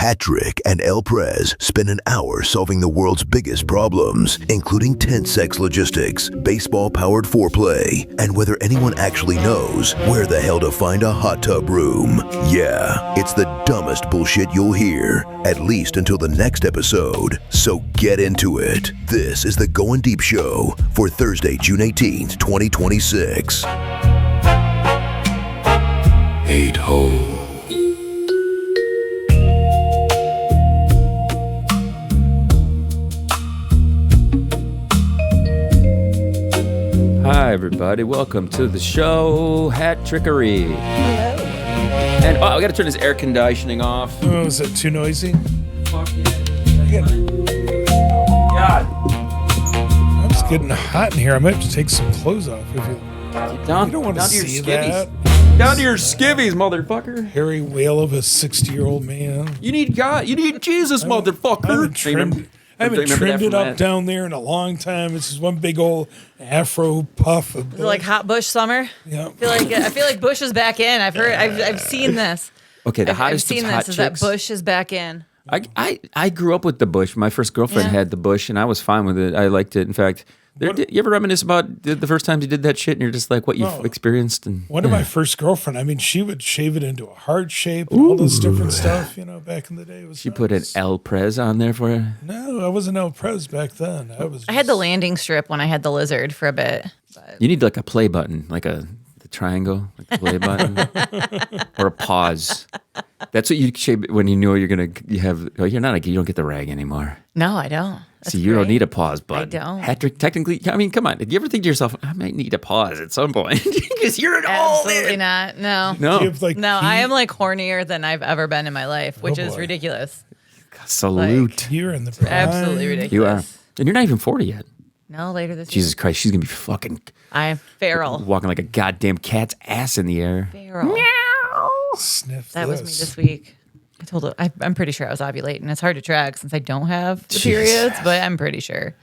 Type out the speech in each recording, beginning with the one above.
Patrick and El Prez spend an hour solving the world's biggest problems, including tent sex logistics, baseball-powered foreplay, and whether anyone actually knows where the hell to find a hot tub room. Yeah, it's the dumbest bullshit you'll hear, at least until the next episode. So get into it. This is the Goin Deep Show for Thursday, June 18th, 2026. 8-hole. Hi, everybody. Welcome to the show, Hat Trickery. Hello. And I got to turn this air conditioning off. Oh, is it too noisy? Fuck yeah. God. It's getting hot in here. I might have to take some clothes off. If you Down, don't want to down to your see skivvies. that. Down to your skivvies, motherfucker. Hairy whale of a 60-year-old man. You need God. You need Jesus, motherfucker. I haven't trimmed it up down there in a long time. It's just one big old afro puff of Is it like hot bush summer? Yeah. I feel like Bush is back in. I've seen this. Okay, the I've hottest seen of hot this. Is that chicks. Bush is back in? I grew up with the bush. My first girlfriend Yeah. had the bush, and I was fine with it. I liked it. In fact, you ever reminisce about the first time you did that shit, and you're just like, what you've experienced? And One of my first girlfriend, I mean, she would shave it into a heart shape and all this different stuff, back in the day. It was she put an El Prez on there for you. No, I wasn't El Prez back then. I had the landing strip when I had the lizard for a bit. But You need like a play button, like the triangle, like the play button, or a pause. That's what you shape when you know you don't get the rag anymore. no, I don't. That's See, you don't great. need a pause button. don't. Patrick, technically, I mean, come on. Do you ever think to yourself, I might need a pause at some point? Because you're an old Absolutely man. not. No. No. You have, like, No, pee- I am like hornier than I've ever been in my life, which is boy. ridiculous. Salute. You're in the prime. Absolutely ridiculous. You are. And you're not even 40 yet. No, later this Jesus year. Christ, she's going to be fucking I'm feral. walking like a goddamn cat's ass in the air. Feral. Sniff That this. was me this week. I told her, I'm pretty sure I was ovulating. It's hard to track since I don't have the periods, but I'm pretty sure.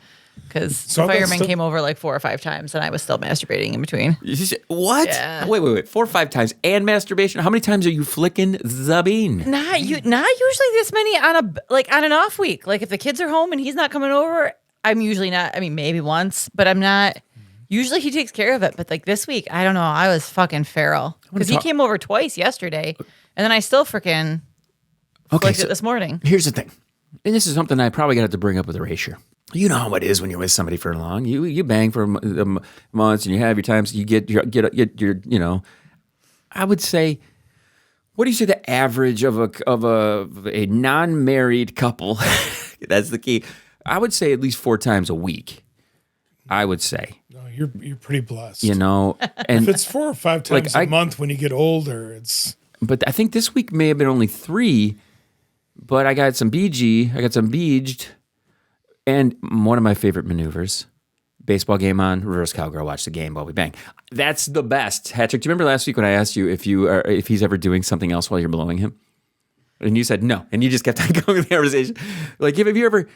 Because So the that's fireman still- came over like 4 or 5 times and I was still masturbating in between. What? Yeah. Wait. 4 or 5 times. And masturbation. How many times are you flicking the bean? Not usually this many on an off week. Like if the kids are home and he's not coming over, I'm usually not. I mean, maybe once, but I'm not. Usually he takes care of it. But like this week, I don't know. I was fucking feral because he came over twice yesterday, and then I still freaking flicked it this morning. Here's the thing, and this is something I probably got to bring up with Erasure. You know how it is when you're with somebody for long. You bang for months, and you have your times. You get your. I would say, what do you say the average of a non-married couple? That's the key. I would say at least 4 times a week. I would say. No, you're pretty blessed. And If it's 4 or 5 times Like, a month when you get older, it's but I think this week may have been only 3. But I got some BG. I got some beeged. And one of my favorite maneuvers, baseball game on, reverse cowgirl, watch the game while we bang. That's the best. Hattrick, do you remember last week when I asked you if he's ever doing something else while you're blowing him? And you said no. And you just kept on going with the conversation. Like, have you ever,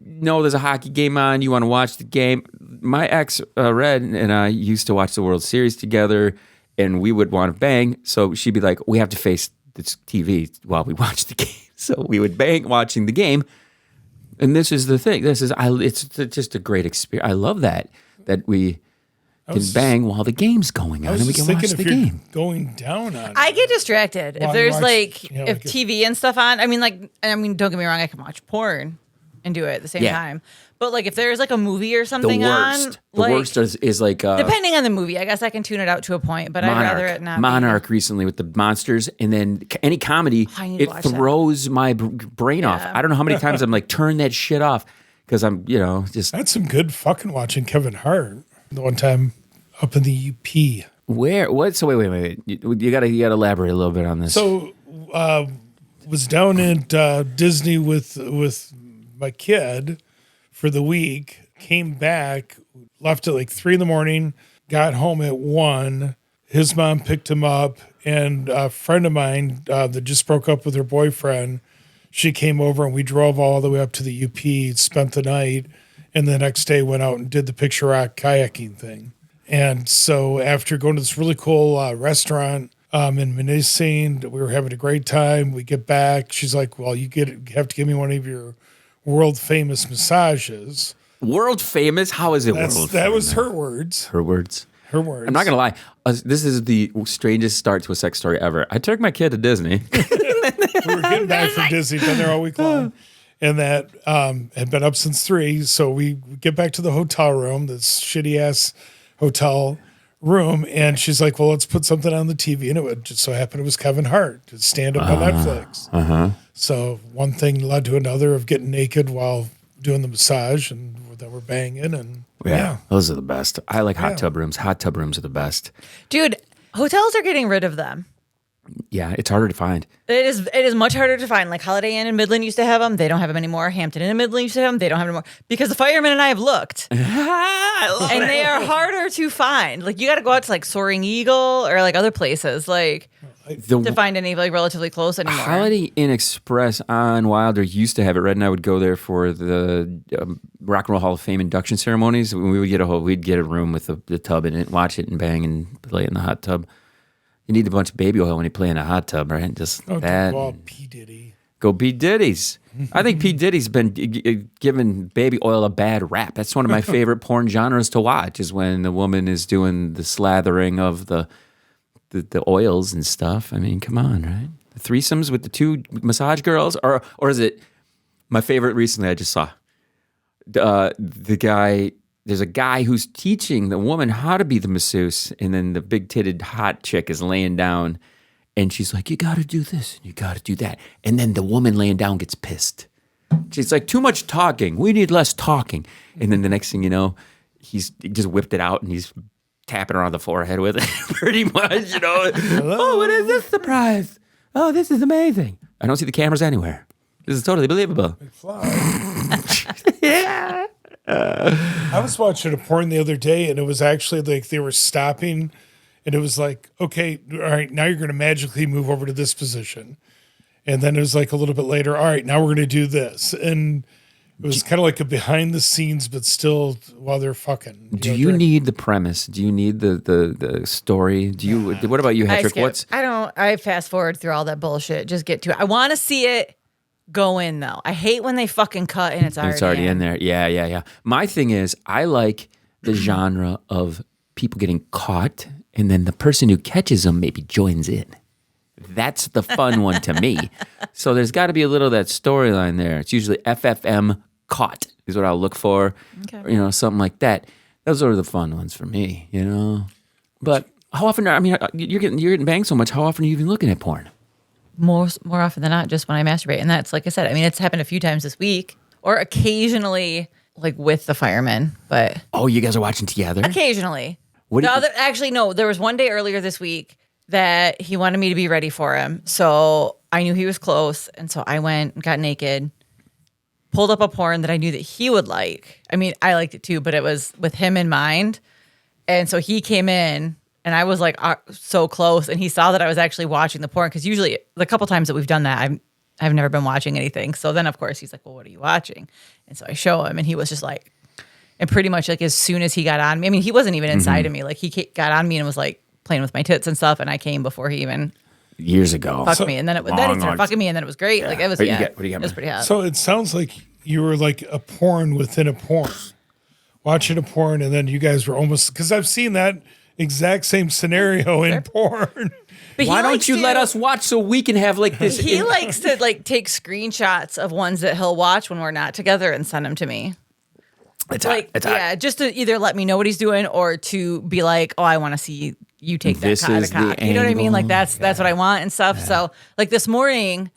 no, there's a hockey game on, you want to watch the game? My ex, Red, and I used to watch the World Series together, and we would want to bang. So she'd be like, we have to face this TV while we watch the game. So we would bang watching the game. And this is the thing. It's just a great experience. I love that we can bang while the game's going on and we can watch the game. Going down on it. I get distracted Well, if there's you watch- if TV and stuff on. I mean, don't get me wrong, I can watch porn and do it at the same time. But like if there's like a movie or something The worst is like depending on the movie, I guess I can tune it out to a point, but I'd rather it not. Monarch recently with the monsters, and then any comedy, I need to it watch that. throws my brain off. I don't know how many times I'm like, turn that shit off because I'm just I had some good fucking watching Kevin Hart the one time up in the UP. where what? So wait. You gotta elaborate a little bit on this. So was down at Disney with my kid for the week, came back, left at like 3 a.m, got home at 1. His mom picked him up, and a friend of mine that just broke up with her boyfriend, she came over and we drove all the way up to the UP, spent the night, and the next day went out and did the Picture Rock kayaking thing. And so after going to this really cool restaurant in Munising. We were having a great time. We get back. She's like, well, you have to give me one of your world famous massages. World famous? How is it world famous? That was her words. Her words. Her words. I'm not going to lie. This is the strangest start to a sex story ever. I took my kid to Disney. We were getting back from Disney, been there all week long. And that had been up since 3. So we get back to the hotel room, this shitty ass hotel room. And she's like, well, let's put something on the TV. And it would just so happen it was Kevin Hart to stand up on Netflix. So one thing led to another of getting naked while doing the massage. And then we're banging. And yeah. Those are the best. I like hot tub rooms. Hot tub rooms are the best. Dude, hotels are getting rid of them. Yeah, it's harder to find. It is much harder to find. Like Holiday Inn in Midland used to have them. They don't have them anymore. Hampton Inn in Midland used to have them. They don't have them anymore. Because the Fireman and I have looked. And they are harder to find. Like you got to go out to like Soaring Eagle or like other places like to find any like relatively close anymore. Holiday Inn Express on Wilder used to have it. Red and I would go there for the Rock and Roll Hall of Fame induction ceremonies. When we would we'd get a room with the tub in it, watch it and bang and play in the hot tub. You need a bunch of baby oil when you play in a hot tub, right? Just that. Well, P. Diddy. Go P. Diddy's. I think P. Diddy's been giving baby oil a bad rap. That's one of my favorite porn genres to watch is when the woman is doing the slathering of the oils and stuff. I mean, come on, right? The threesomes with the 2 massage girls? Or is it my favorite recently I just saw? The guy... There's a guy who's teaching the woman how to be the masseuse, and then the big-titted hot chick is laying down, and she's like, you got to do this, and you got to do that. And then the woman laying down gets pissed. She's like, too much talking. We need less talking. And then the next thing you know, he just whipped it out, and he's tapping her on the forehead with it, pretty much, you know. Oh, what is this surprise? Oh, this is amazing. I don't see the cameras anywhere. This is totally believable. Yeah. I was watching a porn the other day, and it was actually like they were stopping, and it was like, okay, all right, now you're going to magically move over to this position. And then it was like a little bit later, all right, now we're going to do this. And it was kind of like a behind the scenes, but still while they're fucking. Do you need the premise? Do you need the story? Do you? What about you, Hedrick? I fast forward through all that bullshit. Just get to it. I want to see it. Go in though. I hate when they fucking cut and it's already in there. Yeah. My thing is, I like the genre of people getting caught, and then the person who catches them maybe joins in. That's the fun one to me. So there's got to be a little of that storyline there. It's usually FFM caught is what I'll look for. Okay. Or, something like that. Those are the fun ones for me. But how often? You're getting banged so much. How often are you even looking at porn? More often than not, just when I masturbate. And that's, like I said, it's happened a few times this week or occasionally like with the Fireman, but. Oh, you guys are watching together? Occasionally. No, there was one day earlier this week that he wanted me to be ready for him. So I knew he was close. And so I went and got naked, pulled up a porn that I knew that he would like. I liked it too, but it was with him in mind. And so he came in. And I was like so close, and he saw that I was actually watching the porn because usually the couple times that we've done that, I've never been watching anything. So then of course he's like, "Well, what are you watching?" And so I show him, and he was just like, and pretty much like as soon as he got on me, he wasn't even inside of me. Like he got on me and was like playing with my tits and stuff, and I came before he even years ago fucked me, and then then he started fucking me, and then it was great. Yeah. Like it was what do you got? It was pretty hot. So it sounds like you were like a porn within a porn, watching a porn, and then you guys were almost because I've seen that. Exact same scenario in porn. But why don't you let us watch so we can have like this? He likes to like take screenshots of ones that he'll watch when we're not together and send them to me. It's like, just to either let me know what he's doing or to be like, oh, I want to see you take that cock to cock. You know what I mean? Like that's what I want and stuff. Yeah. So like this morning,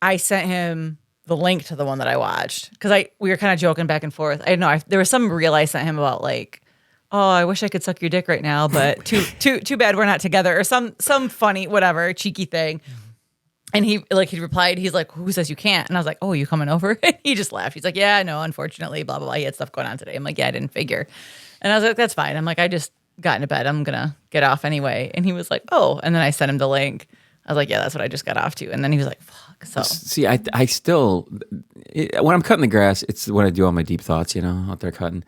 I sent him the link to the one that I watched because we were kind of joking back and forth. I don't know. There was some reel I sent him about like. Oh, I wish I could suck your dick right now, but too bad we're not together, or some funny whatever cheeky thing. And he replied, he's like, who says you can't? And I was like, oh, you coming over? And he just laughed. He's like, yeah, no, unfortunately, blah blah blah. He had stuff going on today. I'm like, yeah, I didn't figure. And I was like, that's fine. I'm like, I just got into bed. I'm gonna get off anyway. And he was like, oh. And then I sent him the link. I was like, yeah, that's what I just got off to. And then he was like, fuck. So see, I still when I'm cutting the grass, it's when I do all my deep thoughts, out there cutting.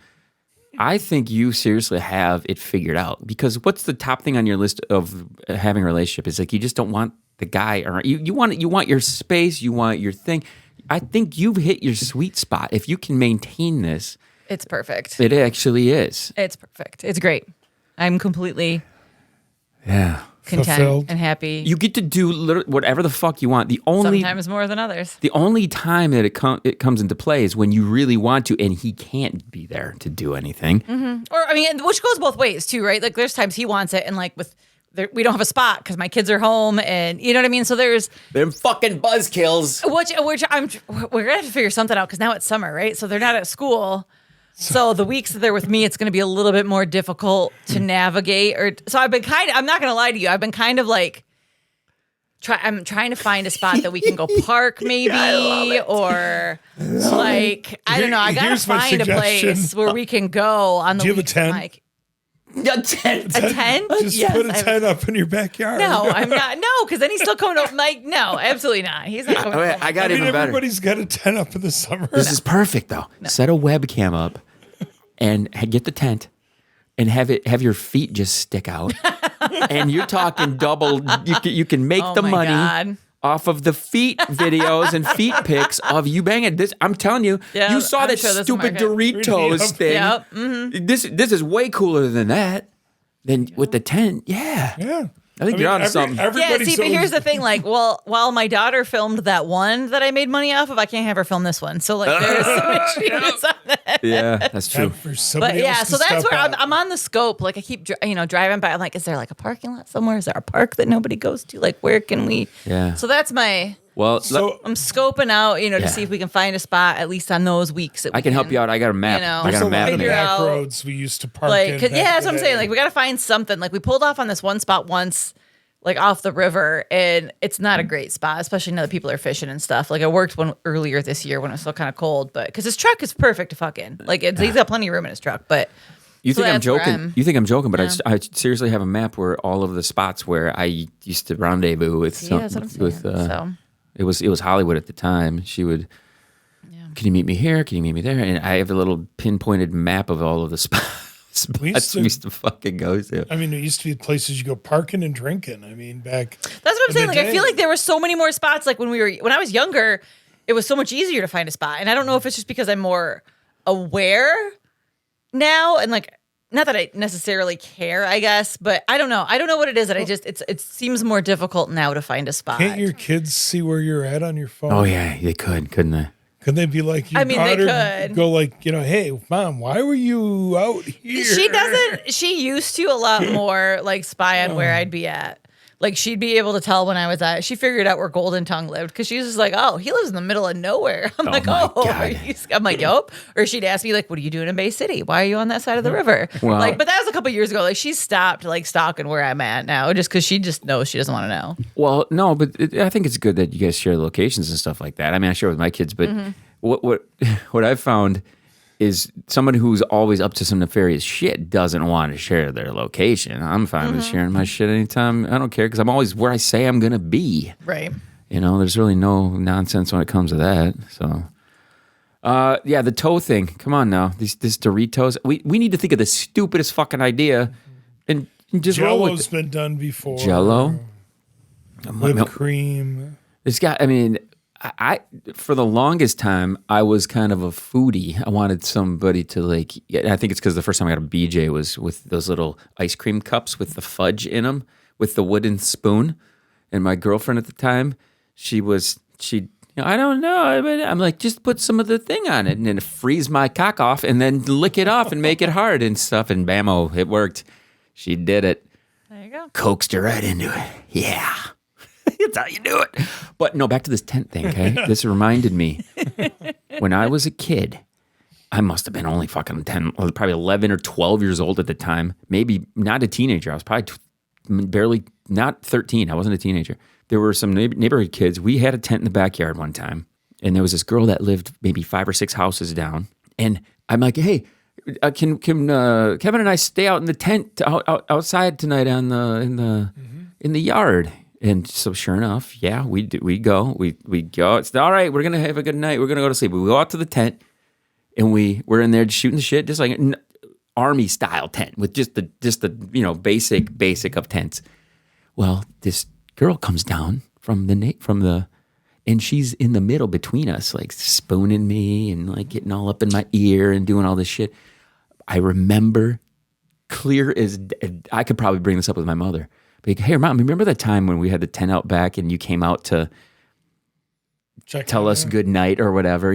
I think you seriously have it figured out, because what's the top thing on your list of having a relationship is like you just don't want the guy around. You want your space, you want your thing. I think you've hit your sweet spot. If you can maintain this, It's perfect. it actually is. It's perfect. It's great. I'm completely Yeah. content Fulfilled. and happy. You get to do whatever the fuck you want. Sometimes more than others. The only time that it comes into play is when you really want to, and he can't be there to do anything. Or I mean, which goes both ways too, right? Like there's times he wants it, and like we don't have a spot because my kids are home, and you know what I mean. So there's Them fucking buzzkills. we're gonna have to figure something out because now it's summer, right? So they're not at school. So the weeks that they're with me, it's going to be a little bit more difficult to navigate. So I'm not going to lie to you. I've been kind of like, I'm trying to find a spot that we can go park maybe, or like, I don't know. I got to Here's my find a place suggestion. where we can go on the Do you have a week- tent? Like, A tent. a tent? Just Yes, put a I have tent up in your backyard. No, I'm not. No, because then he's still coming over. Like, no, absolutely not. He's not coming over. I got even better. Everybody's got a tent up in the summer. This is perfect though. Set a webcam up and get the tent and have your feet just stick out. And you're talking double. You can make Oh the my money God. off of the feet videos and feet pics of you banging. This, I'm telling you, Yeah, you saw I'm that sure this stupid market. Doritos Yep. thing. Yep. Mm-hmm. This is way cooler than that. Than with the tent. Yeah. Yeah. I think you're onto something. Yeah, Everybody's see, but always- here's the thing. Like, well, while my daughter filmed that one that I made money off of, I can't have her film this one. So, like, there's some issues on that. Yeah, that's true. Time for somebody But yeah, else so to that's step where up. I'm on the scope. Like, I keep, driving by. I'm like, is there like a parking lot somewhere? Is there a park that nobody goes to? Like, where can we? Yeah. So that's my. Well, So I'm scoping out, Yeah. to see if we can find a spot at least on those weeks. That I can help you out. I got a map. You know, I there's got a a map. lot of figure back out, roads we used to park Like, in. 'cause- back yeah, that's in what I'm the saying. day. Like, we got to find something. Like, we pulled off on this one spot once, like off the river, and it's not a great spot, especially now that people are fishing and stuff. Like, I worked one earlier this year when it was still kind of cold, but because his truck is perfect to fuck in. Like, he's got plenty of room in his truck, but. You So think I'm that's where joking? I'm- You think I'm joking? But Yeah. I seriously have a map where all of the spots where I used to rendezvous with. Yeah, that's what I'm saying. So. It was Hollywood at the time. She would. Can you meet me here? Can you meet me there? And I have a little pinpointed map of all of the spots we used to fucking go to. I mean, it used to be places you go parking and drinking. I mean, back. That's what I'm in saying. the Like, I feel day. like there were so many more spots. Like when I was younger, it was so much easier to find a spot. And I don't know if it's just because I'm more aware now, and like, not that I necessarily care, I guess, but I don't know. I don't know what it is that it seems more difficult now to find a spot. Can't your kids see where you're at on your phone? Oh yeah, they couldn't they? Could they be like your I mean, they daughter? could. Go like, hey, mom, why were you out here? She doesn't. She used to a lot more like spy on where I'd be at. Like she'd be able to tell when I was at. She figured out where Golden Tongue lived because she was just like, "Oh, he lives in the middle of nowhere." I'm like, my "Oh," God. I'm like, "Yup." Or she'd ask me like, "What are you doing in Bay City? Why are you on that side of the river?" Wow. Like, but that was a couple years ago. Like she's stopped like stalking where I'm at now just because she just knows she doesn't want to know. Well, no, but I think it's good that you guys share locations and stuff like that. I mean, I share with my kids, but what I've found is someone who's always up to some nefarious shit doesn't want to share their location. I'm fine with sharing my shit anytime. I don't care because I'm always where I say I'm gonna be. Right. There's really no nonsense when it comes to that. So, yeah, the toe thing. Come on now, this Doritos. We need to think of the stupidest fucking idea and just roll with Jello's it. been done before. Jello. Whipped cream. It's got. I mean, I for the longest time I was kind of a foodie. I wanted somebody to like. I think it's because the first time I got a BJ was with those little ice cream cups with the fudge in them, with the wooden spoon. And my girlfriend at the time, she. I don't know, but I'm like, just put some of the thing on it and then freeze my cock off and then lick it off and make it hard and stuff. And bammo, it worked. She did it. There you go. Coaxed her right into it. Yeah. That's how you do it. But no, back to this tent thing, okay? This reminded me. When I was a kid, I must have been only fucking 10, probably 11 or 12 years old at the time. Maybe not a teenager. I was probably barely, not 13. I wasn't a teenager. There were some neighborhood kids. We had a tent in the backyard one time. And there was this girl that lived maybe 5 or 6 houses down. And I'm like, hey, can Kevin and I stay out in the tent outside tonight in the yard? And so sure enough, yeah, we go. We go. It's all right. We're going to have a good night. We're going to go to sleep. We go out to the tent and we're in there just shooting the shit. Just like army style tent with just the basic of tents. Well, this girl comes down from the, and she's in the middle between us, like spooning me and like getting all up in my ear and doing all this shit. I remember clear as I could probably bring this up with my mother. Like, hey, Mom, remember that time when we had the tent out back and you came out to tell us good night or whatever,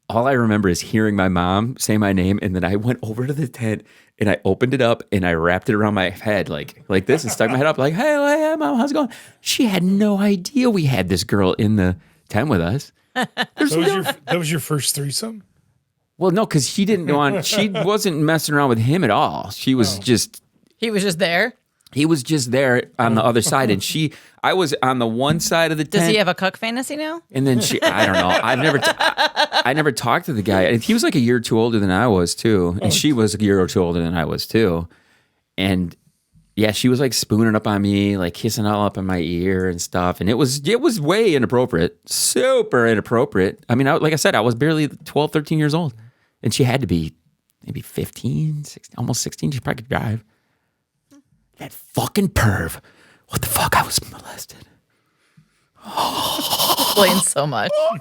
All I remember is hearing my mom say my name, and then I went over to the tent and I opened it up and I wrapped it around my head like this and stuck my head up like, hey, Mom, how's it going? She had no idea we had this girl in the tent with us. That was your first threesome? Well, no, because she wasn't messing around with him at all. She was just... He was just there? He was just there on the other side, and I was on the one side of the tent. Does he have a cuck fantasy now? And then I don't know. I never talked to the guy. And he was like a year or two older than I was too, and she was a year or two older than I was too. And yeah, she was like spooning up on me, like kissing all up in my ear and stuff. And it was way inappropriate, super inappropriate. I mean, like I said, I was barely 12, 13 years old, and she had to be maybe 15, 16, almost 16. She probably could drive. That fucking perv. What the fuck? I was molested. Explains so much. Oh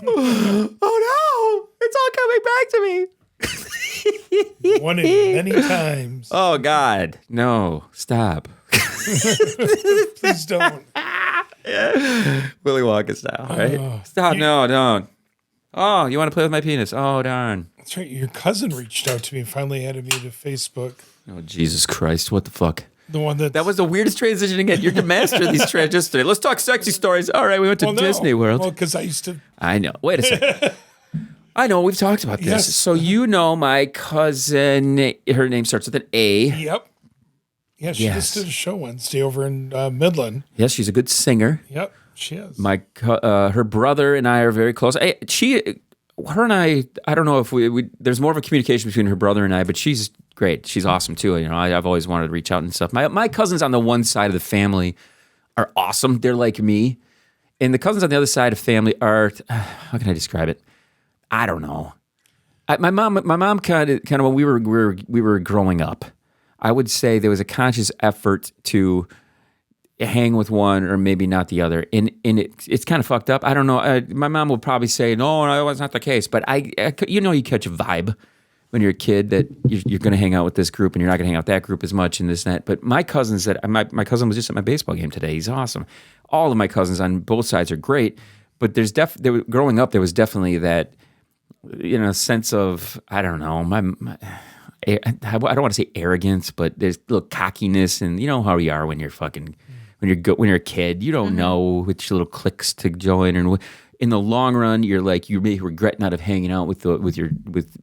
no! It's all coming back to me. One in many times. Oh God. No. Stop. Please don't. Willy Wonka style, right? Stop. No, don't. Oh, you want to play with my penis? Oh, darn. That's right. Your cousin reached out to me and finally added me to Facebook. Oh, Jesus Christ. What the fuck? The one that was the weirdest transition again. You're the master of these transitions today. Let's talk sexy stories. All right, we went to Disney World. Well, because I used to. I know. Wait a second. I know. We've talked about this. Yes. So my cousin, her name starts with an A. Yep. Yeah, she just did a show Wednesday over in Midland. Yes, she's a good singer. Yep, she is. Her brother and I are very close. Her and I don't know if we there's more of a communication between her brother and I, but she's great. She's awesome too. I've always wanted to reach out and stuff. My cousins on the one side of the family are awesome. They're like me. And the cousins on the other side of family are, how can I describe it? I don't know. My mom kind of when we were growing up, I would say there was a conscious effort to hang with one or maybe not the other. And it's kind of fucked up. I don't know. My mom will probably say, no, that's not the case. But you catch a vibe when you're a kid that you're going to hang out with this group and you're not going to hang out with that group as much and this and that. But my cousins my cousin was just at my baseball game today. He's awesome. All of my cousins on both sides are great. But growing up, there was definitely that, sense of, I don't know, I don't want to say arrogance, but there's a little cockiness, and you know how you are when you're when you're a kid, you don't know which little cliques to join, and in the long run, you may regret not have hanging out with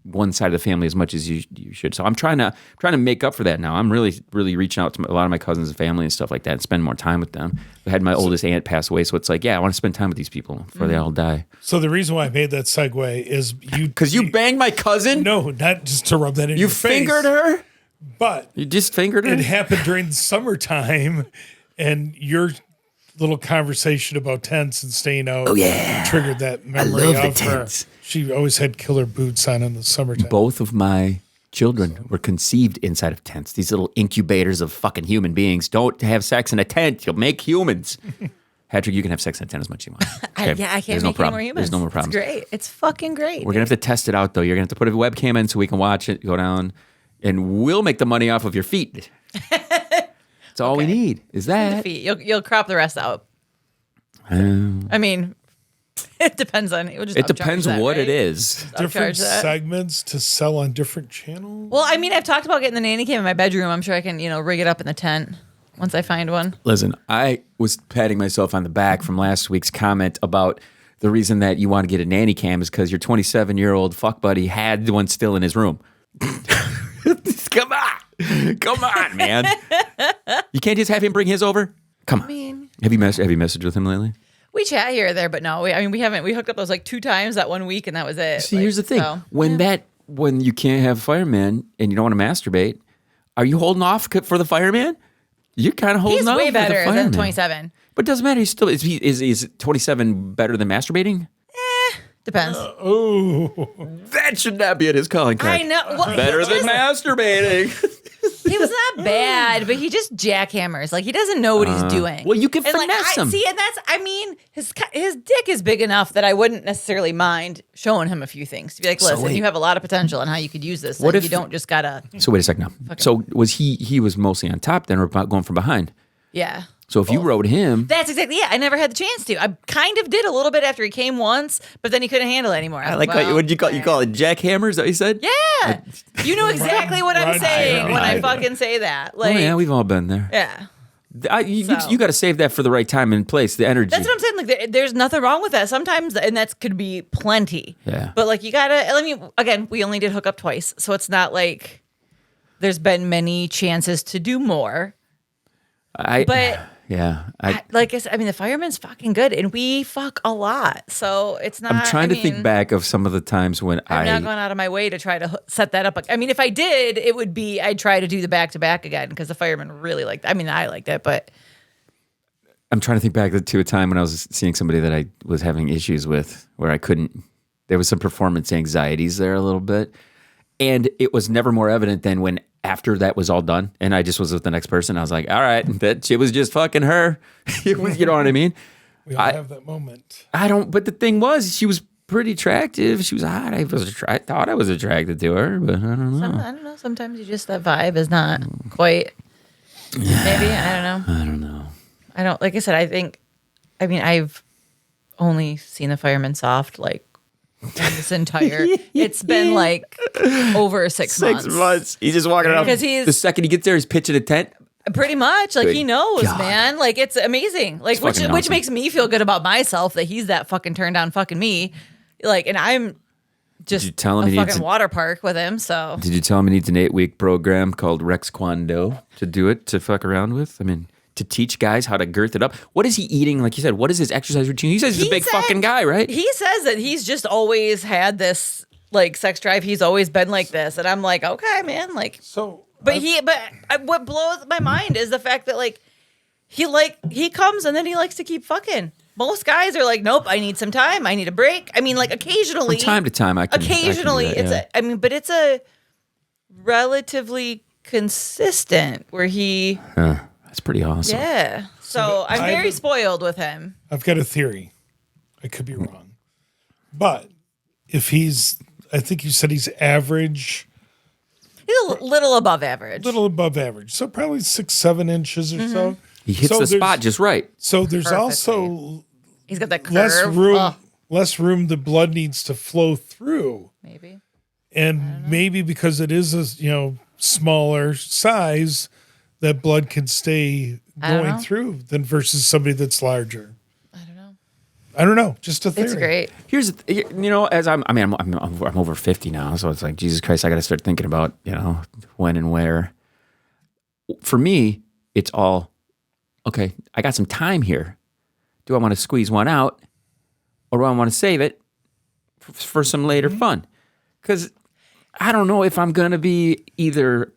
one side of the family as much as you should. So I'm trying to make up for that now. I'm really reaching out to a lot of my cousins and family and stuff like that, and spend more time with them. I had my oldest aunt pass away, so it's like, yeah, I want to spend time with these people before they all die. So the reason why I made that segue is because you banged my cousin. No, not just to rub that in your face. You fingered her, but you just fingered her. It happened during the summertime, and your little conversation about tents and staying out triggered that memory of her. She always had killer boots on in the summertime. Both of my children were conceived inside of tents. These little incubators of fucking human beings. Don't have sex in a tent. You'll make humans. Patrick, you can have sex in a tent as much as you want. Okay? I can't make any more humans. There's no more problems. It's great. It's fucking great. We're going to have to test it out, though. You're going to have to put a webcam in so we can watch it, go down, and we'll make the money off of your feet. That's all we need is that. The feet. You'll crop the rest out. I mean, it depends on. It depends what it is. Different segments to sell on different channels. Well, I mean, I've talked about getting the nanny cam in my bedroom. I'm sure I can, rig it up in the tent once I find one. Listen, I was patting myself on the back from last week's comment about the reason that you want to get a nanny cam is because your 27-year-old fuck buddy had one still in his room. Come on, man. You can't just have him bring his over? Come on. I mean, have you messaged with him lately? We chat here or there, but no. We haven't. We hooked up those 2 times that one week, and that was it. See, here's the thing. So, when you can't have Fireman and you don't want to masturbate, are you holding off for the Fireman? You're kind of holding off. He's way for the better Fireman. than 27. But it doesn't matter. He's still is 27 better than masturbating? Depends. That should not be at his calling card. I know. Well, Better than masturbating. He was not bad, but he just jackhammers. Like, he doesn't know what he's doing. Well, you can And, finesse him. See, and that's, I mean, his dick is big enough that I wouldn't necessarily mind showing him a few things. To be like, listen, wait. you have a lot of potential on how you could use this. What What if- you don't just gotta, So wait a second now. So was he was mostly on top then or going from behind? yeah. So if you rode him, That's exactly, yeah. I never had the chance to. I kind of did a little bit after he came once, but then he couldn't handle it anymore. I like what did you call it jackhammers? Is that what you said? Yeah. You know exactly what I'm Run, saying when I run. fucking say that. Oh Like, yeah, we've all been there. yeah. You So- got to save that for the right time and place, the energy. That's what I'm saying. Like, there's nothing wrong with that. Sometimes, and that could be plenty. Yeah. But like, you gotta. I mean, again, we only did hook up twice, so it's not like there's been many chances to do more. But yeah, like I said, I mean, the fireman's fucking good, and we fuck a lot, so it's not. I'm trying I to think mean, back of some of the times when I'm not going out of my way to try to set that up. I mean, if I did, it would be I'd try to do the back to back again because the fireman really liked. I mean, I liked it, but I'm trying to think back to a time when I was seeing somebody that I was having issues with where I couldn't. There was some performance anxieties there a little bit, and it was never more evident than when after that was all done, and I just was with the next person. I was like, all right, that shit was just fucking her. It was, you know what I mean? We all have that moment. I don't. But the thing was, she was pretty attractive. She was hot. I thought I was attracted to her, but I don't know. I don't know. Sometimes you just that vibe is not quite. Maybe I don't know. I don't know. I don't. Like I said, I mean, I've only seen the fireman soft like this entire. It's been like over 6 months. 6 months. He's just walking around. Because he's- the second he gets there, he's pitching a tent. Pretty much, like Good he knows, God. man. Like it's amazing. Like which fucking which awesome. makes me feel good about myself that he's that fucking turned on fucking me. Like, and I'm just Did you tell him a he needs fucking to- water park with him. So Did you tell him he needs an 8-week program called Rex Kwando to do it, to fuck around with? I mean, to teach guys how to girth it up. What is he eating? Like you said, what is his exercise routine? He says he's a big said- fucking guy, right? He says that he's just always had this like sex drive. He's always been like this, and I'm like, okay, man. Like, So, but what blows my mind is the fact that like he comes and then he likes to keep fucking. Most guys are like, nope, I need some time. I need a break. I mean, like occasionally, From time to time, I can occasionally, do that, yeah. but it's a relatively consistent where he, That's pretty awesome. yeah. So I'm very spoiled with him. I've got a theory. I could be wrong. But if I think you said he's average, He's a little above average. little above average. So probably 6-7 inches or so. He hits So the there's- spot just right. So there's Perfectly. also He's got that curve. less room the blood needs to flow through. Maybe. And maybe because it is a smaller size, that blood can stay I don't going know. through than versus somebody that's larger. I don't know. I don't know. Just a theory. It's great. Here's as I'm over 50 now, so it's like Jesus Christ, I got to start thinking about when and where. For me, it's all okay. I got some time here. Do I want to squeeze one out, or do I want to save it for some later fun? Because I don't know if I'm gonna be either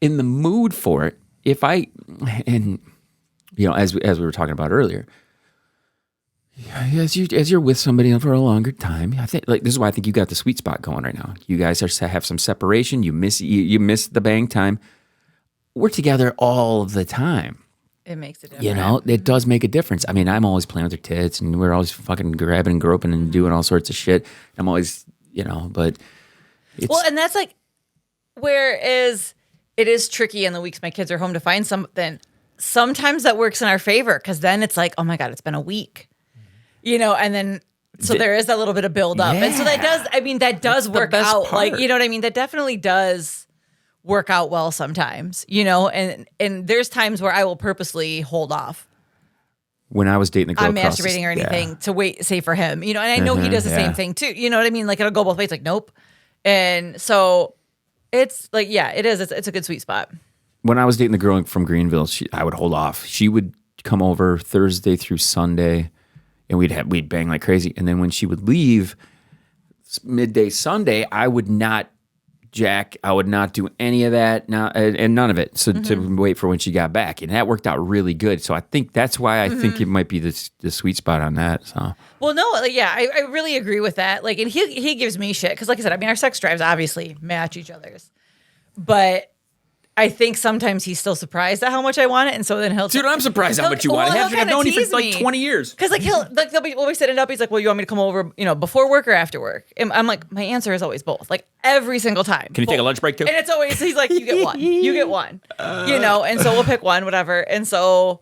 in the mood for it. If I and as we were talking about earlier. As you're with somebody for a longer time, I think this is why I think you got the sweet spot going right now. You guys have some separation. You miss the bang time. We're together all the time. It makes a difference. It does make a difference. I mean, I'm always playing with her tits, and we're always fucking grabbing and groping and doing all sorts of shit. I'm always, but it's, Well, and that's like, whereas it is tricky in the weeks my kids are home to find something, sometimes that works in our favor because then it's like, oh my God, it's been a week. And then so there is that little bit of build up. And so that does work best out. part. Like, you know what I mean? That definitely does work out well sometimes, and there's times where I will purposely hold off when I was dating the girl on across the- masturbating or anything yeah. to wait, say for him, and I know he does the same thing too. You know what I mean? Like it'll go both ways. Like, nope. And so it's like, yeah, it is. It's a good sweet spot. When I was dating the girl from Greenville, I would hold off. She would come over Thursday through Sunday, and we'd bang like crazy. And then when she would leave midday Sunday, I would not Jack, I would not do any of that, and none of it. So to wait for when she got back, and that worked out really good. So I think that's why I think it might be the sweet spot on that. So Well, no, like, yeah, I really agree with that. Like, and he gives me shit because, like I said, I mean, our sex drives obviously match each other's, but I think sometimes he's still surprised at how much I want it, and so then he'll. dude, I'm surprised how much you want it. I've known you for like 20 years. Because like they'll be, we'll be setting it up. He's like, "Well, you want me to come over, before work or after work?" And I'm like, my answer is always both. Like every single time. Can you take a lunch break too? And it's always he's like, "You get one, you get one," And so we'll pick one, whatever. And so,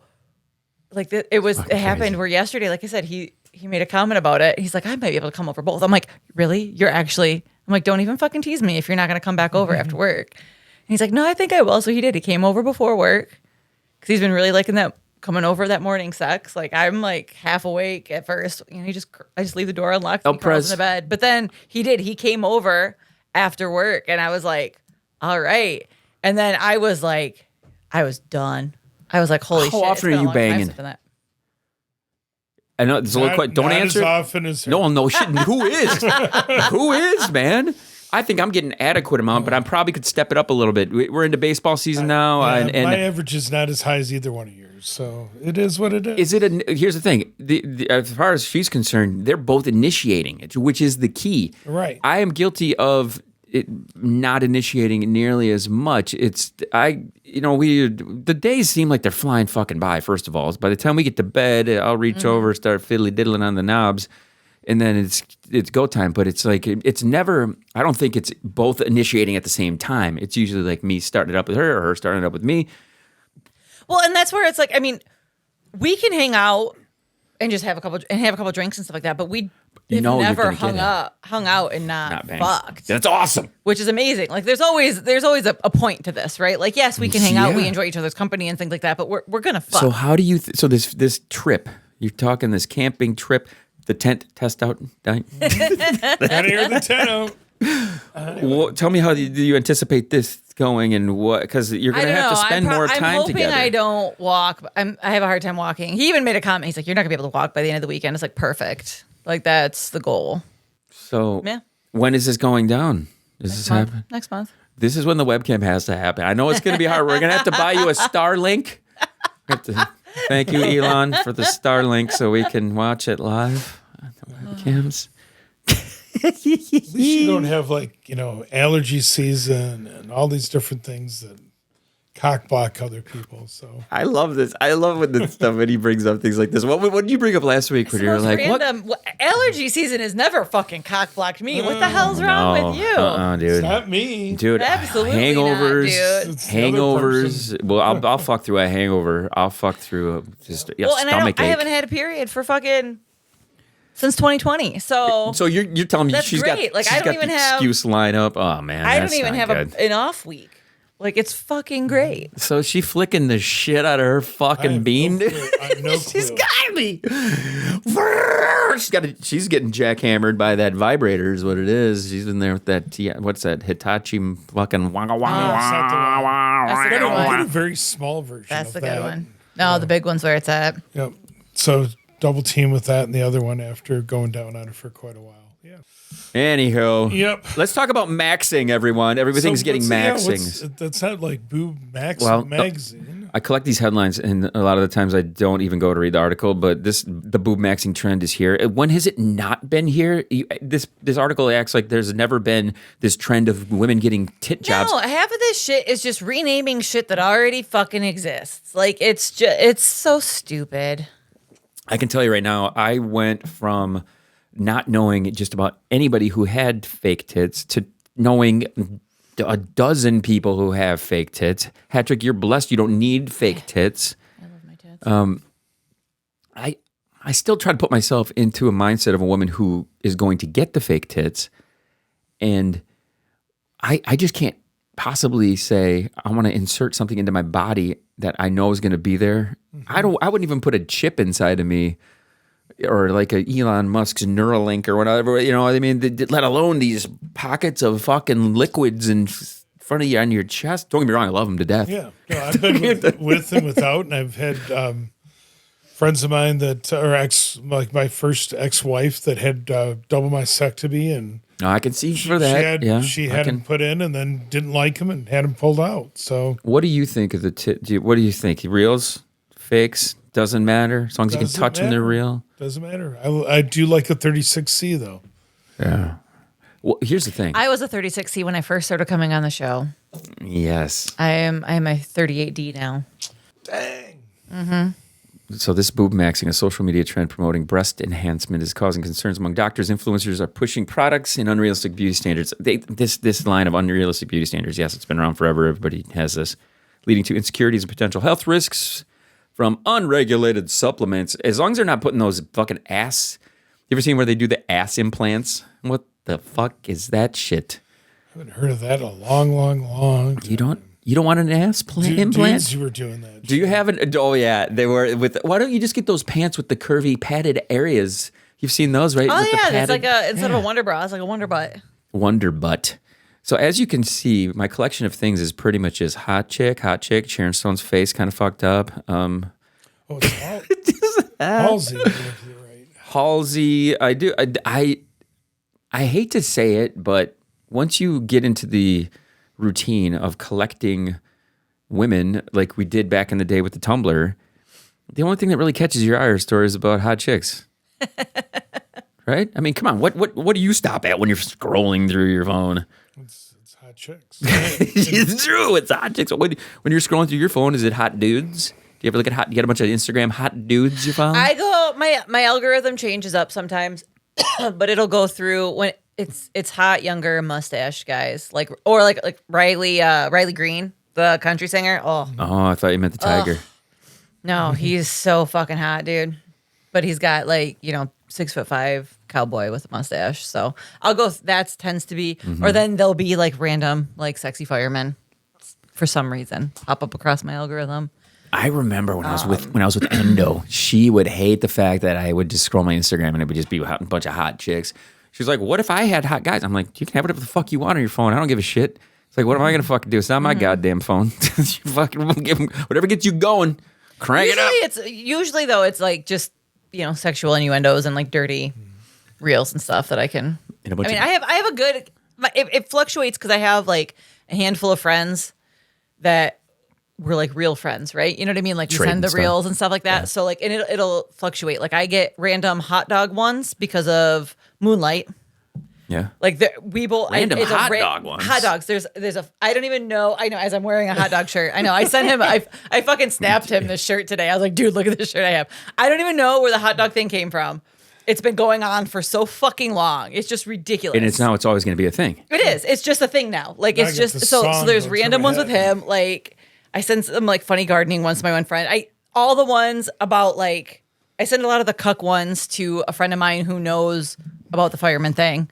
like it happened crazy. where yesterday, like I said, he made a comment about it. He's like, "I might be able to come over both." I'm like, "Really? You're actually?" I'm like, "Don't even fucking tease me if you're not gonna come back over after work." And he's like, "No, I think I will." So he did. He came over before work because he's been really liking that coming over that morning sex. Like I'm like half awake at first. I just leave the door unlocked. And he crawls in the bed. But then he did. He came over after work, and I was like, "All right." And then I was done. I was like, "Holy shit!" How often are you banging? I know there's a little quick. Don't not answer. as often as her. No shit. Who is? Who is, man? I think I'm getting adequate amount, but I probably could step it up a little bit. We're into baseball season now, Yeah, and my average is not as high as either one of yours, so it is what it is. here's the thing. As far as she's concerned, they're both initiating it, which is the key. Right. I am guilty of it not initiating nearly as much. The days seem like they're flying fucking by. First of all, by the time we get to bed, I'll reach over, start fiddly diddling on the knobs. And then it's go time, but it's like it's never. I don't think it's both initiating at the same time. It's usually like me starting it up with her or her starting it up with me. Well, and that's where it's like, I mean, we can hang out and just have a couple drinks and stuff like that, but we've never hung out and not bang. fucked. That's awesome. Which is amazing. Like there's always a point to this, right? Like yes, we can hang out, we enjoy each other's company and things like that, but we're gonna fuck. So how do you? So this trip, you're talking this camping trip. The tent test out. Gotta hear the tent out. Well, tell me how do you anticipate this going and what? Because you're going to have to spend more time I'm hoping together. I don't walk. I have a hard time walking. He even made a comment. He's like, "You're not gonna be able to walk by the end of the weekend." It's like perfect. Like that's the goal. So Yeah. when is this going down? Does this happen? Next month. This is when the webcam has to happen. I know it's going to be hard. We're going to have to buy you a Starlink. Thank you, Elon, for the Starlink so we can watch it live on the webcams. At least you don't have allergy season and all these different things that cock block other people. So I love this. I love when he brings up things like this. What did you bring up last week when you were like, random. What? Allergy season has never fucking cock blocked me. What the hell's wrong with you? Dude. it's not me. Dude, Absolutely hangovers, not, dude. It's the other hangovers. Well, I'll fuck through a hangover. I'll fuck through just Well, and stomach I ache. haven't had a period for fucking since 2020. So you're telling me That's she's great. got Like, she's I don't got even the have- excuse line up. Oh man, I that's don't even not have good. an off week. Like it's fucking great. So she flicking the shit out of her I fucking have bean. no clue. I have no She's clue. got me. She's getting jackhammered by that vibrator is what it is. She's in there with that. What's that? Hitachi fucking wanga wanga it's not the one. That's the I good don't one. get a very small version That's of the that. good one. No, the big one's where it's at. Yep. So double team with that and the other one after going down on it for quite a while. Yeah. Anyhow, Yep. let's talk about maxing, everyone. Everything's So getting what's- maxing. that's not like Boob Max Well, magazine. I collect these headlines, and a lot of the times I don't even go to read the article. But the boob maxing trend is here. When has it not been here? This article acts like there's never been this trend of women getting tit jobs. No, half of this shit is just renaming shit that already fucking exists. Like it's so stupid. I can tell you right now, I went from not knowing just about anybody who had fake tits to knowing a dozen people who have fake tits. Patrick, you're blessed. You don't need fake tits. I love my tits. I still try to put myself into a mindset of a woman who is going to get the fake tits. And I just can't possibly say, I want to insert something into my body that I know is going to be there. I wouldn't even put a chip inside of me or like a Elon Musk's Neuralink or whatever, you know what I mean? Let alone these pockets of fucking liquids in front of you on your chest. Don't get me wrong, I love them to death. Yeah. No, I've been with and without, and I've had friends of mine that are like my first ex-wife that had double mastectomy, and No, I can see for that. she had him put in and then didn't like him and had him pulled out. So What do you think of what do you think? Reals, fakes, doesn't matter as long as you can Doesn't touch them. They're matter. real. Doesn't matter. I do like a 36C though. Yeah. Well, here's the thing. I was a 36C when I first started coming on the show. Yes. I am a 38D now. Dang. So this boob maxing, a social media trend promoting breast enhancement, is causing concerns among doctors. Influencers are pushing products in unrealistic beauty standards. This line of unrealistic beauty standards, yes, it's been around forever. Everybody has this, leading to insecurities and potential health risks from unregulated supplements. As long as they're not putting those fucking ass. You ever seen where they do the ass implants? What the fuck is that shit? I haven't heard of that in a long time. You don't want an ass implant? Dudes who were doing that. Do you have an? Oh yeah, they were with. Why don't you just get those pants with the curvy padded areas? You've seen those, right? Oh With the yeah, it's padded- like instead of a wonder bra, it's like a wonder butt. Wonder butt. So as you can see, my collection of things is pretty much just hot chick. Sharon Stone's face kind of fucked up. Oh, it's Halsey. You're right. Halsey, I hate to say it, but once you get into the routine of collecting women like we did back in the day with the Tumblr, the only thing that really catches your eye are stories about hot chicks. Right? I mean, come on. What do you stop at when you're scrolling through your phone? It's hot chicks. It's true. It's hot chicks. When you're scrolling through your phone, is it hot dudes? Do you ever look at you get a bunch of Instagram hot dudes you follow? I go my algorithm changes up sometimes, but it'll go through when it's hot younger mustache guys like Riley Green, the country singer. Oh I thought you meant the tiger. no, he's so fucking hot, dude. But he's got 6'5" cowboy with a mustache. So I'll go. That tends to be, or then there'll be like random sexy firemen for some reason pop up across my algorithm. I remember when I was with Endo, she would hate the fact that I would just scroll my Instagram and it would just be a bunch of hot chicks. She was like, "What if I had hot guys?" I'm like, "You can have whatever the fuck you want on your phone. I don't give a shit." It's like, what am I gonna fucking do? It's not my goddamn phone. You fucking give 'em whatever gets you going. Crank it up. Usually though, it's like just sexual innuendos and like dirty reels and stuff that I can. I have a good. It fluctuates because I have like a handful of friends that we're like real friends, right? You know what I mean? Like we Trade send the and stuff. reels and stuff like that. Yeah. So like, and it'll fluctuate. Like I get random hot dog ones because of Moonlight. Yeah. Like we both Random hot dog ones. Hot dogs. There's a. I don't even know. I know as I'm wearing a hot dog shirt. I know. I sent him. I fucking snapped him this shirt today. I was like, dude, look at this shirt I have. I don't even know where the hot dog thing came from. It's been going on for so fucking long. It's just ridiculous. And it's always going to be a thing. It is. It's just a thing now. Like it's just so there's random ones with him. Like I send some like funny gardening ones to my one friend. All the ones about like I send a lot of the cuck ones to a friend of mine who knows about the fireman thing.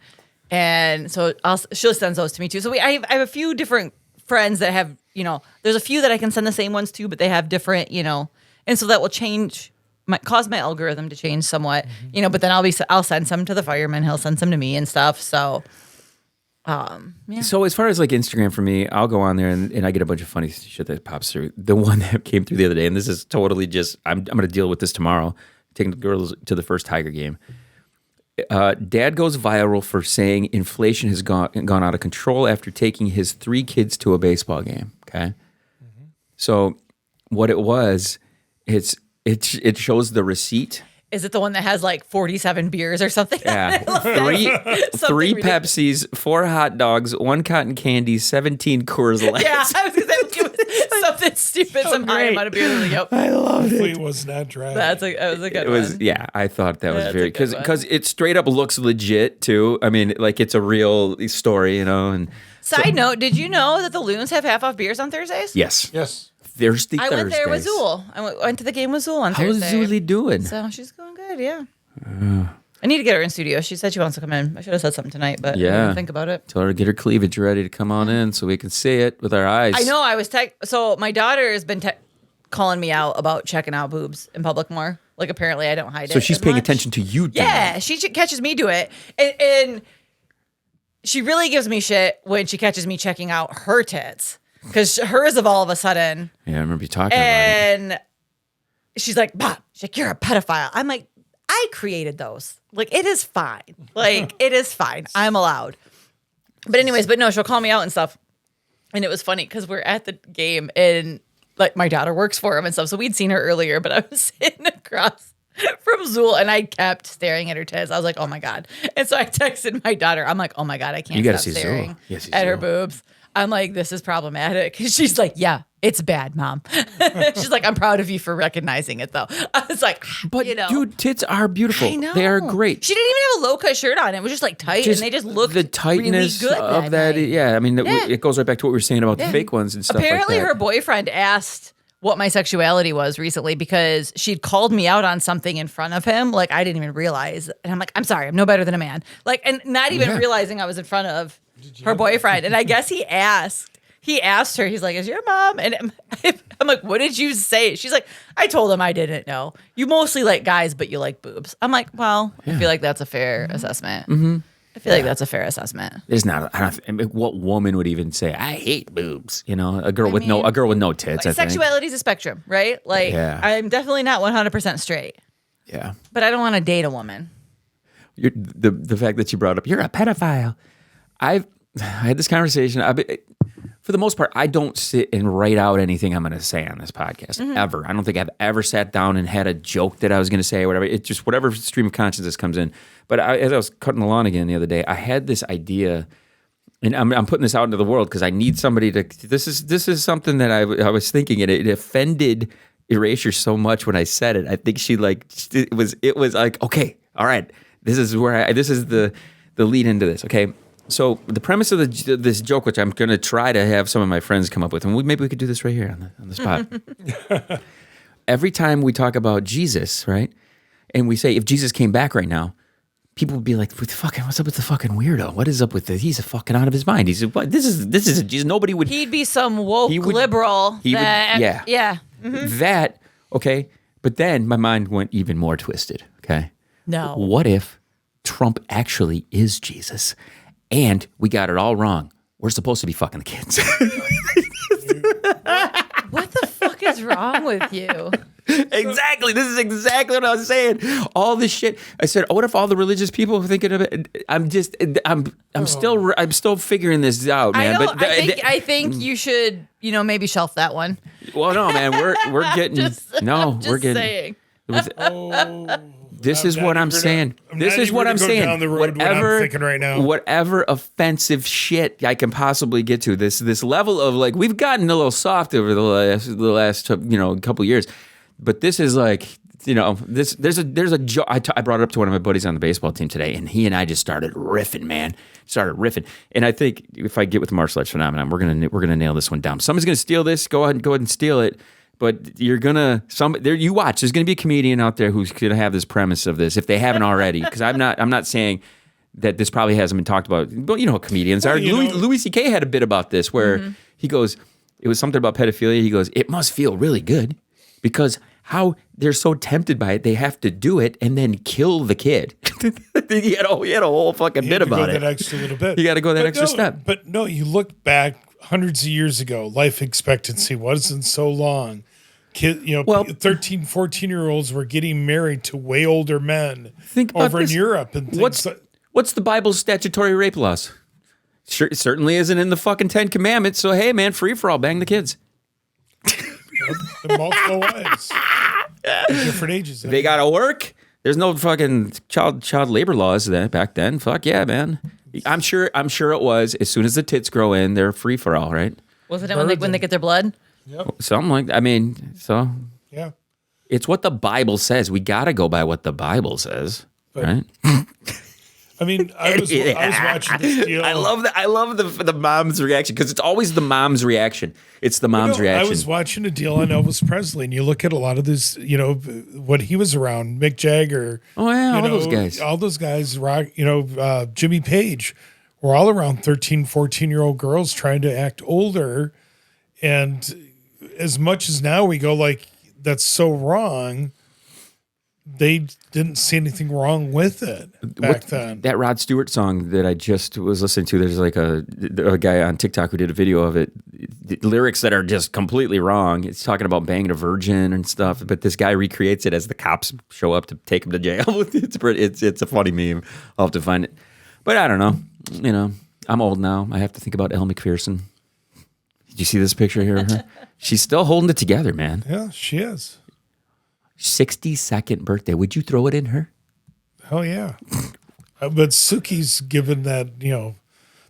And so she'll send those to me too. So I have a few different friends that have, there's a few that I can send the same ones to, but they have different, and so that will cause my algorithm to change somewhat, but then I'll send some to the fireman. He'll send some to me and stuff. So, yeah. So as far as like Instagram for me, I'll go on there and I get a bunch of funny shit that pops through. The one that came through the other day, and this is totally just, I'm going to deal with this tomorrow, taking the girls to the first Tiger game. Dad goes viral for saying inflation has gone out of control after taking his 3 kids to a baseball game. Okay, so what it was, it shows the receipt. Is it the one that has like 47 beers or something? Yeah, three Pepsis, 4 hot dogs, 1 cotton candy, 17 Coors Lights. Yeah, I was gonna say something stupid, some high amount of beer. Yep. I loved Hopefully it. it was not dry. That was a good It was, one. yeah, I thought that was That's very, a good one. because it straight up looks legit too. I mean, like it's a real story, and Side note, did you know that the Loons have half off beers on Thursdays? yes, Yes. Thursday. I went there with Zool. I went to the game with Zool on How's Thursday. Zuli doing? So she's going good, yeah. I need to get her in studio. She said she wants to come in. I should have said something tonight, but I Yeah. didn't think about it. Tell her to get her cleavage ready to come on in so we can see it with our eyes. I know I was so my daughter has been calling me out about checking out boobs in public more. Like apparently I don't hide it. So she's as paying much. attention to you. Yeah, she catches me do it. And she really gives me shit when she catches me checking out her tits. Because hers of all of a sudden. Yeah, I remember you talking about it. And she's like, Mom, she's like, you're a pedophile. I'm like, I created those. Like, it is fine. Like, it is fine. I'm allowed. But anyways, but no, she'll call me out and stuff. And it was funny because we're at the game and like my daughter works for him and stuff. So we'd seen her earlier, but I was sitting across from Zool and I kept staring at her tits. I was like, oh my God. And so I texted my daughter. I'm like, oh my God, I can't stop staring at her boobs. I'm like, this is problematic. She's like, yeah, it's bad, Mom. She's like, I'm proud of you for recognizing it, though. I was like, but dude, tits are beautiful. I know. They are great. She didn't even have a low-cut shirt on. It was just like tight, and they just looked the tightness really good of that. Yeah, I mean, it goes right back to what we were saying about the fake ones and stuff. Apparently, like that. her boyfriend asked what my sexuality was recently because she'd called me out on something in front of him. Like, I didn't even realize. And I'm like, I'm sorry, I'm no better than a man. Like, and not even realizing I was in front of her boyfriend. And I guess he asked her, he's like, is your mom? And I'm like, what did you say? She's like, I told him I didn't know. You mostly like guys, but you like boobs. I'm like, well, I feel like that's a fair assessment. Mm-hmm. I feel like that's a fair assessment. There's not. I mean, what woman would even say, I hate boobs? You know, a girl with no tits. Like, sexuality is a spectrum, right? Like, I'm definitely not 100% straight. Yeah. But I don't want to date a woman. The fact that you brought up, you're a pedophile. I had this conversation. For the most part, I don't sit and write out anything I'm going to say on this podcast, ever. I don't think I've ever sat down and had a joke that I was going to say or whatever. It's just whatever stream of consciousness comes in. But as I was cutting the lawn again the other day, I had this idea, and I'm putting this out into the world because I need somebody to. This is something that I was thinking, and it offended Erasure so much when I said it. I think she it was like, okay, all right, this is the lead into this. Okay. So the premise of this joke, which I'm going to try to have some of my friends come up with, and maybe we could do this right here on the spot. Every time we talk about Jesus, right, and we say if Jesus came back right now, people would be like, what's up with the fucking weirdo? What is up with this? He's fucking out of his mind. He's what? This is a Jesus. Nobody would. He'd be some woke liberal. Yeah. Mm-hmm. That okay, but then my mind went even more twisted. Okay, no. What if Trump actually is Jesus? And we got it all wrong. We're supposed to be fucking the kids. What the fuck is wrong with you? Exactly. This is exactly what I was saying. All this shit. I said, what if all the religious people are thinking of it? I'm still figuring this out, man. I think you should, maybe shelf that one. Well, no, man. We're getting saying. This is what I'm saying. This is what I'm saying. Whatever I'm thinking right now. Whatever offensive shit I can possibly get to, this level of like we've gotten a little soft over the last couple of years, but this is like there's a joke. I brought it up to one of my buddies on the baseball team today, and he and I just started riffing, man. And I think if I get with the martial arts phenomenon, we're gonna nail this one down. Someone's gonna steal this. Go ahead and steal it. But you watch. There's going to be a comedian out there who's going to have this premise of this if they haven't already. Because I'm not saying that this probably hasn't been talked about. But comedians are. Louis C.K. had a bit about this where he goes, it was something about pedophilia. He goes, it must feel really good because how they're so tempted by it, they have to do it and then kill the kid. he had a whole fucking bit about it. That extra little bit. You got to go that extra step. But no, you look back. Hundreds of years ago, life expectancy wasn't so long. 13, 14-year-olds were getting married to way older men over in Europe. And what's the Bible's statutory rape laws? Sure, it certainly isn't in the fucking 10 Commandments. So, hey, man, free for all, bang the kids. Multiple wives. Different ages. They got to work. There's no fucking child labor laws back then. Fuck yeah, man. I'm sure it was. As soon as the tits grow in, they're free for all, right? Wasn't it when they get their blood? Yep. Something like that. I mean, so yeah, it's what the Bible says. We got to go by what the Bible says, right? I mean, I was watching this deal. I love the mom's reaction because it's always the mom's reaction. It's the mom's reaction. I was watching a deal on Elvis Presley, and you look at a lot of this, what he was around, Mick Jagger. Oh yeah, all those guys, rock. Jimmy Page, were all around 13, 14-year-old girls trying to act older, and as much as now we go like that's so wrong. they didn't see anything wrong with it back then. That Rod Stewart song that I just was listening to, there's like a guy on TikTok who did a video of it. The lyrics that are just completely wrong. It's talking about banging a virgin and stuff, but this guy recreates it as the cops show up to take him to jail. It's a funny meme. I'll have to find it. But I don't know. You know, I'm old now. I have to think about Elle Macpherson. Did you see this picture here of her? She's still holding it together, man. Yeah, she is. 62nd birthday. Would you throw it in her? Oh yeah. But Suki's given that,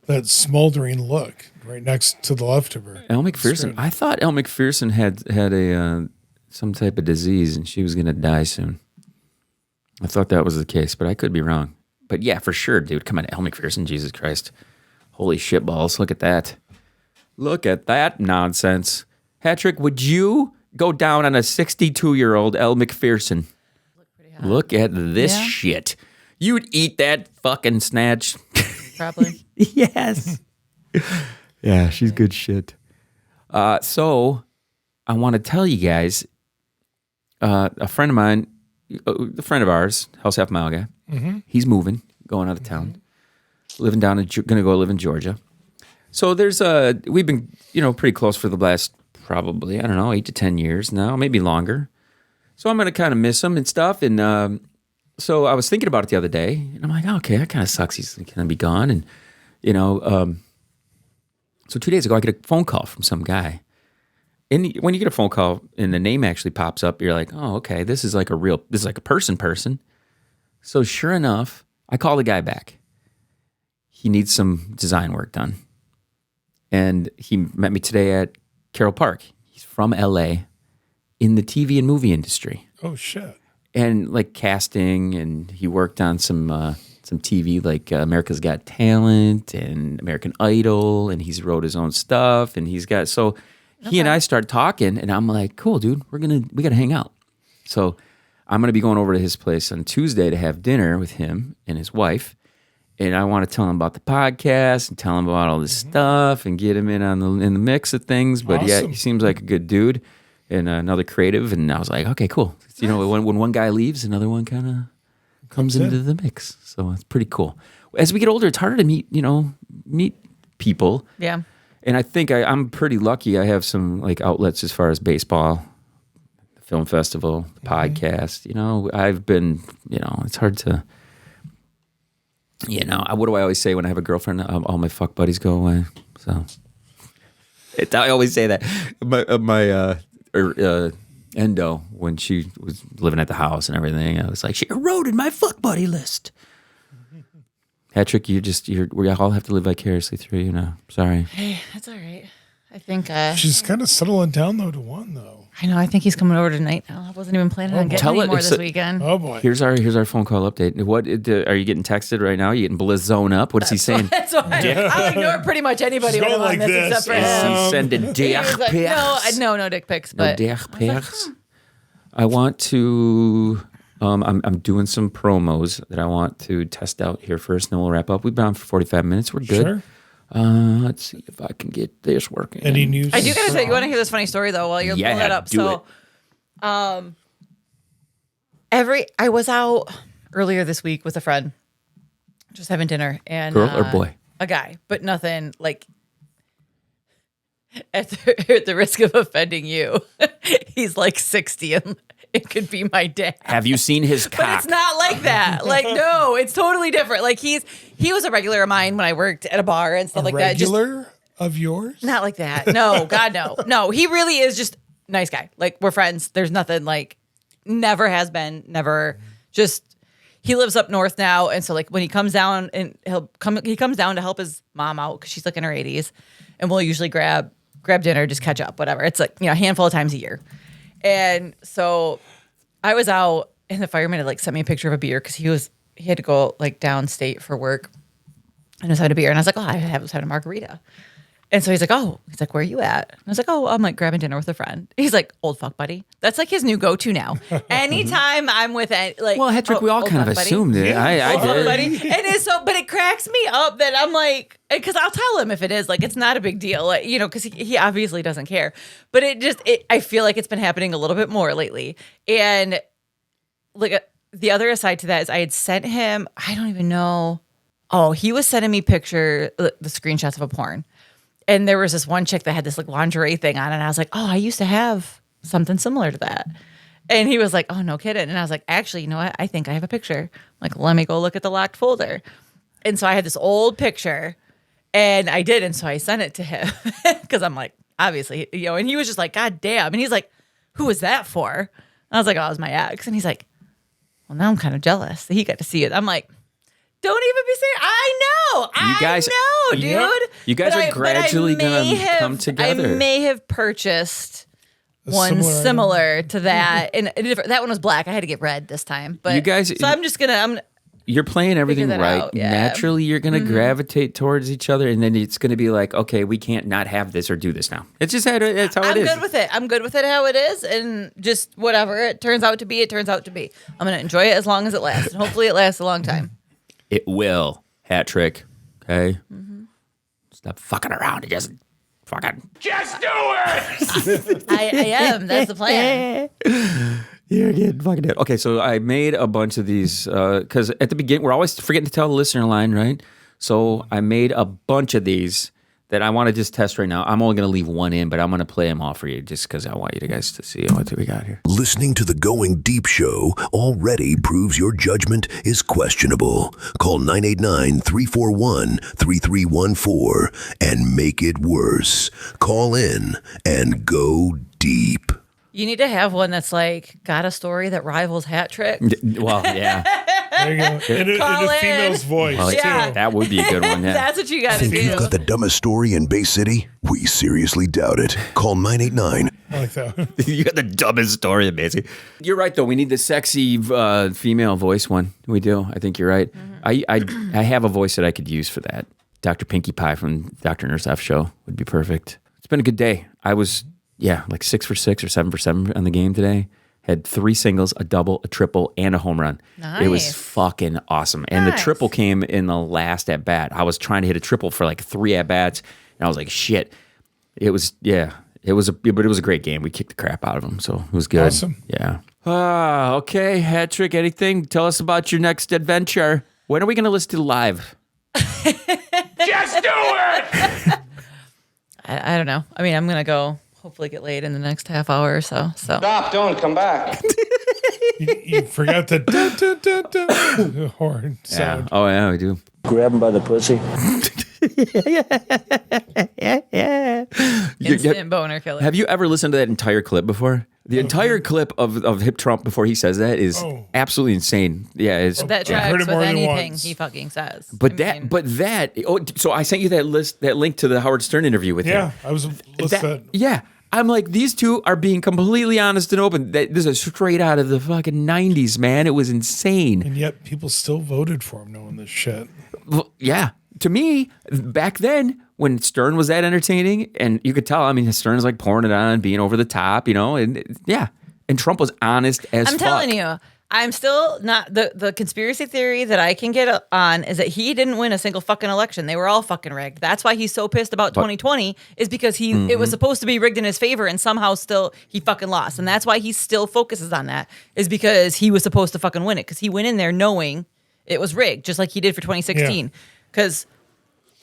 that smoldering look right next to the left of her. Elle Macpherson. I thought Elle Macpherson had a some type of disease and she was going to die soon. I thought that was the case, but I could be wrong. But yeah, for sure, dude. Come on, Elle Macpherson. Jesus Christ. Holy shit balls. Look at that. Look at that nonsense. Patrick, would you go down on a 62-year-old Elle Macpherson? Look at this shit. You'd eat that fucking snatch. Probably. Yes. Yeah, she's good shit. So I want to tell you guys, a friend of mine, a friend of ours, house half mile guy, he's moving, going out of town, living down in, going to go live in Georgia. So there's we've been, pretty close for the last probably, 8 to 10 years now, maybe longer. So I'm going to kind of miss him and stuff. And so I was thinking about it the other day, and I'm like, okay, that kind of sucks. He's going to be gone. And, so 2 days ago, I get a phone call from some guy. And when you get a phone call and the name actually pops up, you're like, oh, okay, this is like a person. So sure enough, I call the guy back. He needs some design work done. And he met me today at Carroll Park. He's from LA in the TV and movie industry. Oh, shit. And like casting, and he worked on some TV like America's Got Talent and American Idol, and he's wrote his own stuff, and he's got, so he and I started talking, and I'm like, cool, dude, we got to hang out. So I'm going to be going over to his place on Tuesday to have dinner with him and his wife. And I want to tell him about the podcast and tell him about all this stuff and get him in the mix of things. But yeah, he seems like a good dude and another creative. And I was like, okay, cool. When one guy leaves, another one kind of comes into the mix. So it's pretty cool. As we get older, it's harder to meet people. Yeah. And I think I'm pretty lucky. I have some like outlets as far as baseball, the film festival, the podcast. I've been, it's hard to. What do I always say when I have a girlfriend? All my fuck buddies go away. So I always say that. My Endo, when she was living at the house and everything, I was like, she eroded my fuck buddy list. Patrick, we all have to live vicariously through you now. Sorry. Hey, that's all right. I think she's kind of settling down though to one though. I know. I think he's coming over tonight. I wasn't even planning on getting any more this weekend. Oh boy. Here's our phone call update. What are you getting texted right now? Are you getting Blizz zone up? What is he saying? That's why I'll ignore pretty much anybody when I'm on this except for him. Is he sending dick pics? No dick pics. But no dick pics. I want to. I'm doing some promos that I want to test out here first, and then we'll wrap up. We've been on for 45 minutes. We're good. Sure. Let's see if I can get this working. Any news? I do gotta say, you want to hear this funny story though while you're pulling it up. I was out earlier this week with a friend, just having dinner, and girl or boy, a guy, but nothing like. At the risk of offending you, he's like 60 and it could be my dad. Have you seen his cock? But it's not like that. Like, no, it's totally different. Like he was a regular of mine when I worked at a bar and stuff like that. Regular of yours? Not like that. No, God, no. No, he really is just a nice guy. Like, we're friends. There's nothing like, never has been, never. Just, he lives up north now. And so like when he comes down and he comes down to help his mom out because she's like in her 80s. And we'll usually grab dinner, just catch up, whatever. It's like, a handful of times a year. And so I was out and the fireman had like sent me a picture of a beer because he had to go like downstate for work and just had a beer. And I was like, I was having a margarita. And so he's like, where are you at? And I was like, I'm like grabbing dinner with a friend. He's like, old fuck buddy. That's like his new go-to now. Anytime I'm with like, well, Hedrick, we all kind of assumed it. I did. Buddy. And but it cracks me up that I'm like, because I'll tell him if it is like, it's not a big deal, like, because he obviously doesn't care. But I feel like it's been happening a little bit more lately. And the other aside to that is I had sent him, I don't even know. Oh, he was sending me the screenshots of a porn. And there was this one chick that had this like lingerie thing on, and I was like, oh, I used to have something similar to that. And he was like, oh, no kidding. And I was like, actually, you know what? I think I have a picture. I'm like, let me go look at the locked folder. And so I had this old picture, and I did. And so I sent it to him because I'm like, obviously, and he was just like, God damn. And he's like, who was that for? And I was like, oh, it was my ex. And he's like, well, now I'm kind of jealous that he got to see it. I'm like, don't even be saying, I know, dude. You guys are gradually going to come together. I may have purchased one similar to that. And that one was black. I had to get red this time. But you guys, so you're playing everything right. out, yeah. Naturally, you're going to gravitate towards each other, and then it's going to be like, okay, we can't not have this or do this now. It's just that's how it is. I'm good with it. I'm good with it how it is, and just whatever it turns out to be, it turns out to be. I'm going to enjoy it as long as it lasts, and hopefully it lasts a long time. It will. Hat trick. Okay? Stop fucking around. It just fucking... Just do it! I am. That's the plan. You're getting fucking dead. Okay, so I made a bunch of these because at the beginning, we're always forgetting to tell the listener line, right? So I made a bunch of these that I want to just test right now. I'm only going to leave one in, but I'm going to play them all for you just because I want you guys to see what we got here. Listening to the Going Deep show already proves your judgment is questionable. Call 989-341-3314 and make it worse. Call in and go deep. You need to have one that's like got a story that rivals Hat Trick. Well, yeah. There you go. In a female's voice, Well, too. Yeah. That would be a good one, yeah. That's what you got to Think do. you've got the dumbest story in Bay City? We seriously doubt it. Call 989. I like that. You got the dumbest story, basically. You're right, though. We need the sexy female voice one. We do. I think you're right. I have a voice that I could use for that. Dr. Pinkie Pie from Dr. Nurse F show would be perfect. It's been a good day. I was, like 6 for 6 or 7 for 7 on the game today. Had 3 singles, a double, a triple, and a home run. Nice. It was fucking awesome. And the triple came in the last at bat. I was trying to hit a triple for like 3 at bats, and I was like, shit. It was a great game. We kicked the crap out of them, so it was good. Awesome. Yeah. Okay, Hat Trick, anything? Tell us about your next adventure. When are we going to listen to live? Just do it! I don't know. I mean, I'm going to go hopefully get laid in the next half hour or so. Stop, don't come back. You forgot the horn sound. Yeah. Oh, yeah, we do. Grab him by the pussy. Instant boner killer. Have you ever listened to that entire clip before? The entire clip of Hip Trump before he says that is absolutely insane. Yeah, it's That I've heard tracks it with more than anything once. he fucking says. But so I sent you that link to the Howard Stern interview with him. Yeah, I was listening. Yeah. I'm like, these two are being completely honest and open. This is straight out of the fucking 90s, man. It was insane. And yet people still voted for him knowing this shit. Well, yeah. To me, back then, when Stern was that entertaining, and you could tell, I mean, Stern's like pouring it on, being over the top, and yeah. And Trump was honest as I'm fuck. telling you, I'm still not the conspiracy theory that I can get on is that he didn't win a single fucking election. They were all fucking rigged. That's why he's so pissed about 2020 is because it was supposed to be rigged in his favor and somehow still he fucking lost. And that's why he still focuses on that is because he was supposed to fucking win it because he went in there knowing it was rigged, just like he did for 2016. Because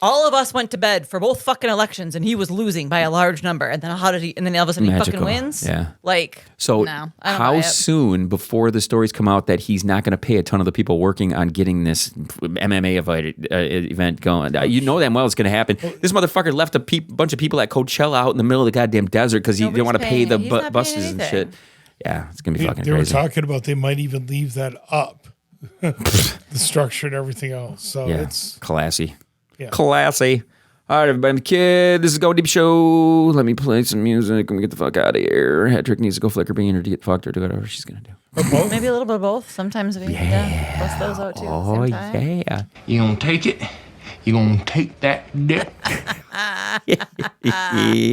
all of us went to bed for both fucking elections and he was losing by a large number. And then all of a sudden he fucking wins? Yeah. Like, So no, I don't how buy it. soon before the stories come out that he's not going to pay a ton of the people working on getting this MMA event going? You know damn well it's going to happen. This motherfucker left a bunch of people at Coachella out in the middle of the goddamn desert because he didn't want to pay the He's not paying buses and anything. shit. Yeah, it's going to be fucking They were crazy. talking about they might even leave that up, the structure and everything else. So Yeah, it's classy. Yeah. Classy. All right, everybody, I'm the kid. This is Go Deep Show. Let me play some music and we get the fuck out of here. Hat Trick needs to go flicker bean or to get fucked or do whatever she's going to do. Maybe a little bit of both. Sometimes we bust those out too. At the same time. yeah. You gonna take it? You gonna take that dick?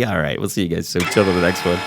All right, we'll see you guys soon. Till the next one.